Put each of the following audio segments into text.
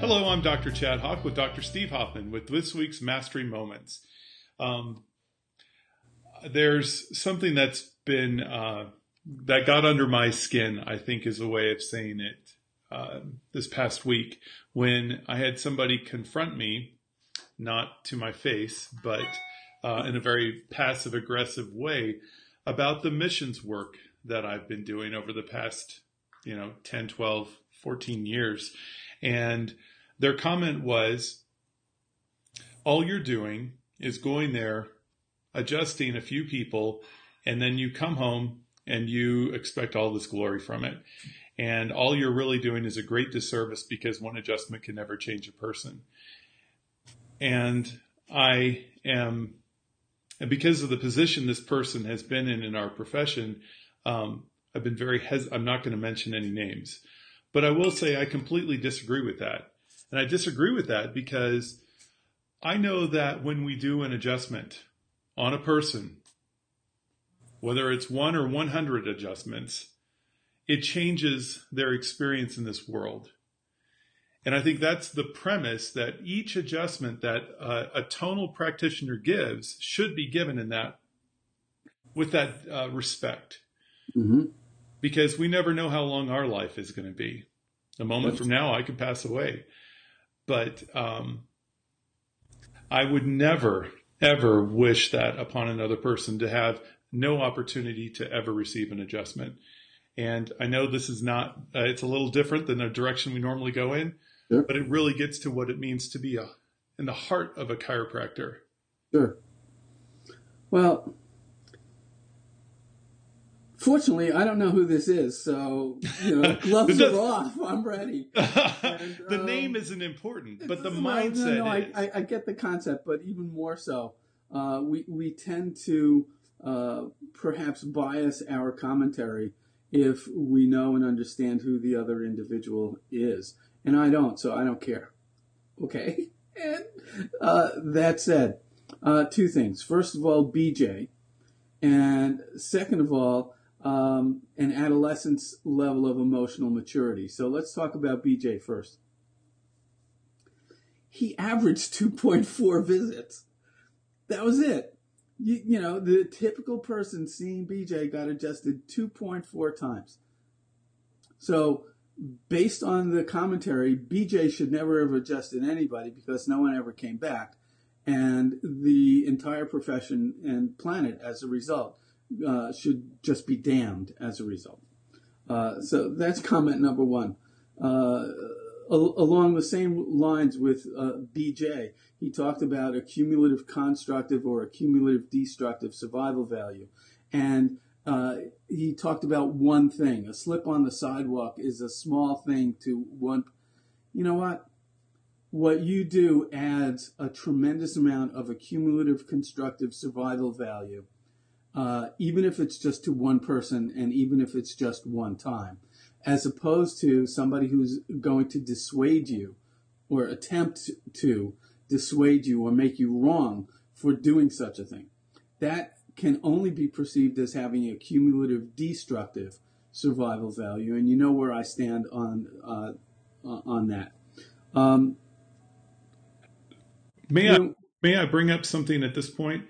Hello, I'm Dr. Chad Hawk with Dr. Steve Hoffman with this week's Mastery Moments. There's something that's been, that got under my skin, I think is a way of saying it, this past week when I had somebody confront me, not to my face, but in a very passive aggressive way about the missions work that I've been doing over the past, 10, 12, 14 years. And their comment was, all you're doing is going there, adjusting a few people, and then you come home and you expect all this glory from it. And all you're really doing is a great disservice because one adjustment can never change a person. And because of the position this person has been in our profession, I've been I'm not going to mention any names, but I will say I completely disagree with that. And I disagree with that because I know that when we do an adjustment on a person, whether it's 1 or 100 adjustments, it changes their experience in this world. And I think that's the premise, that each adjustment that a tonal practitioner gives should be given with that respect. Mm-hmm. Because we never know how long our life is going to be. A moment from now, I could pass away. But I would never, ever wish that upon another person, to have no opportunity to ever receive an adjustment. And I know this is not, it's a little different than the direction we normally go in, Sure. but it really gets to what it means to be in the heart of a chiropractor. Sure. Well, fortunately, I don't know who this is, so gloves are off. I'm ready. And, the name isn't important, but the mindset is. I get the concept, but even more so, we tend to perhaps bias our commentary if we know and understand who the other individual is, and I don't, so I don't care. Okay, and that said, two things. First of all, BJ, and second of all, an adolescent's level of emotional maturity. So let's talk about BJ first. He averaged 2.4 visits. That was it. The typical person seeing BJ got adjusted 2.4 times. So based on the commentary, BJ should never have adjusted anybody because no one ever came back. And the entire profession and planet, as a result, should just be damned as a result. So that's comment number one. Along the same lines with BJ, he talked about a cumulative constructive or a cumulative destructive survival value. And he talked about one thing. A slip on the sidewalk is a small thing to one. You know what? What you do adds a tremendous amount of a cumulative constructive survival value. Even if it's just to one person and even if it's just one time, as opposed to somebody who's going to dissuade you or attempt to dissuade you or make you wrong for doing such a thing. That can only be perceived as having a cumulative destructive survival value, and you know where I stand on that. May I bring up something at this point?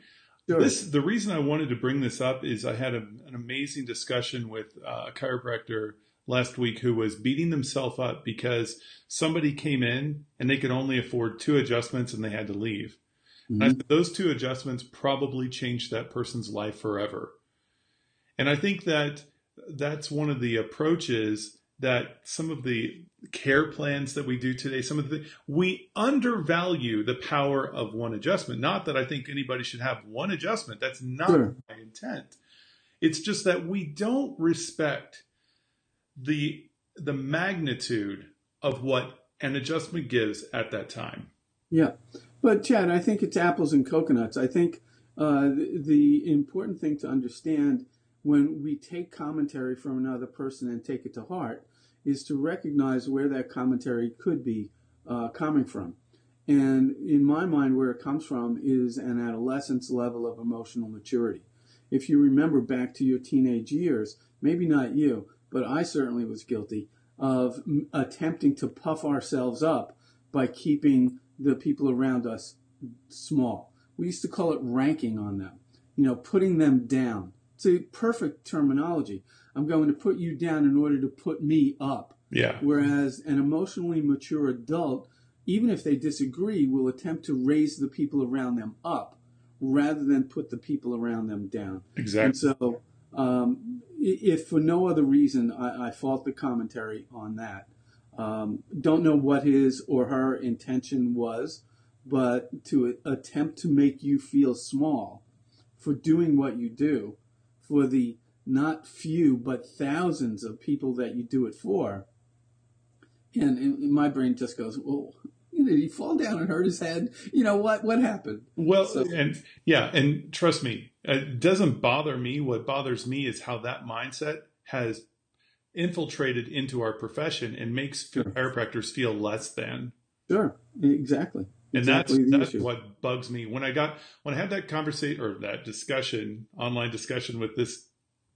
Sure. The reason I wanted to bring this up is I had an amazing discussion with a chiropractor last week who was beating themselves up because somebody came in and they could only afford 2 adjustments and they had to leave. Mm-hmm. And I said, those 2 adjustments probably changed that person's life forever. And I think that that's one of the approaches that some of the care plans that we do today, we undervalue the power of one adjustment. Not that I think anybody should have one adjustment. That's not Sure. my intent. It's just that we don't respect the magnitude of what an adjustment gives at that time. Yeah. But Chad, I think it's apples and coconuts. I think the important thing to understand when we take commentary from another person and take it to heart is to recognize where that commentary could be coming from. And in my mind, where it comes from is an adolescent's level of emotional maturity. If you remember back to your teenage years, maybe not you, but I certainly was guilty of attempting to puff ourselves up by keeping the people around us small. We used to call it ranking on them, putting them down. It's a perfect terminology. I'm going to put you down in order to put me up. Yeah. Whereas an emotionally mature adult, even if they disagree, will attempt to raise the people around them up rather than put the people around them down. Exactly. And so if for no other reason, I fault the commentary on that. Don't know what his or her intention was, but to attempt to make you feel small for doing what you do, for the not few but thousands of people that you do it for. And my brain just goes, well, did he fall down and hurt his head? What happened? Well, and trust me, it doesn't bother me. What bothers me is how that mindset has infiltrated into our profession and makes chiropractors feel less than. Sure, exactly. And that's what bugs me. When I had that conversation or that discussion, online discussion with this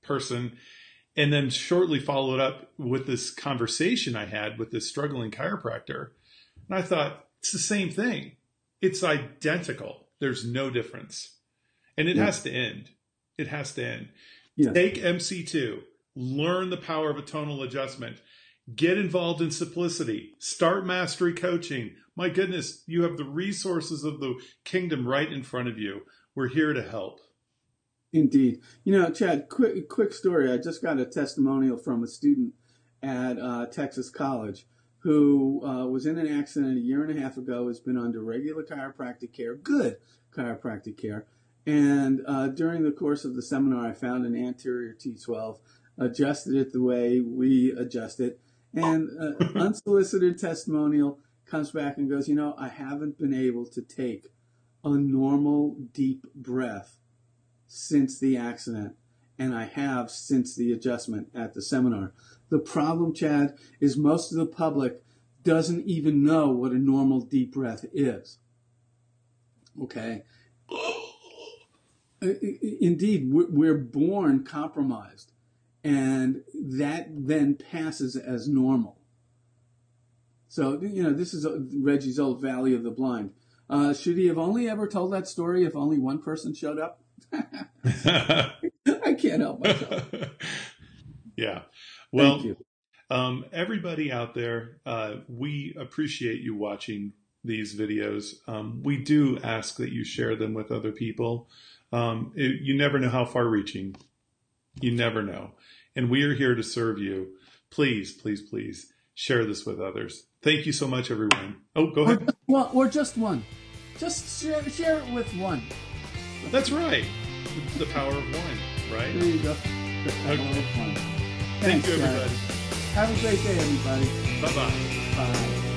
person, and then shortly followed up with this conversation I had with this struggling chiropractor, and I thought, it's the same thing. It's identical. There's no difference. And it has to end. It has to end. Yeah. Take MC2. Learn the power of a tonal adjustment. Get involved in Simplicity. Start Mastery Coaching. My goodness, you have the resources of the kingdom right in front of you. We're here to help. Indeed. Chad, quick story. I just got a testimonial from a student at Texas College who was in an accident a year and a half ago, has been under regular chiropractic care, good chiropractic care. And during the course of the seminar, I found an anterior T12, adjusted it the way we adjust it, and unsolicited testimonial comes back and goes, I haven't been able to take a normal deep breath since the accident, and I have since the adjustment at the seminar. The problem, Chad, is most of the public doesn't even know what a normal deep breath is. Okay? Indeed, we're born compromised, and that then passes as normal. So, this is Reggie's old Valley of the Blind. Should he have only ever told that story if only one person showed up? I can't help myself. Yeah. Well, thank you. Everybody out there, we appreciate you watching these videos. We do ask that you share them with other people. You never know how far reaching. You never know. And we are here to serve you. Please, please, please share this with others. Thank you so much, everyone. Oh, go ahead. Or just one. Just share it with one. That's right. The power of one, right? There you go. The power of one. Thank you, everybody. Have a great day, everybody. Bye-bye. Bye.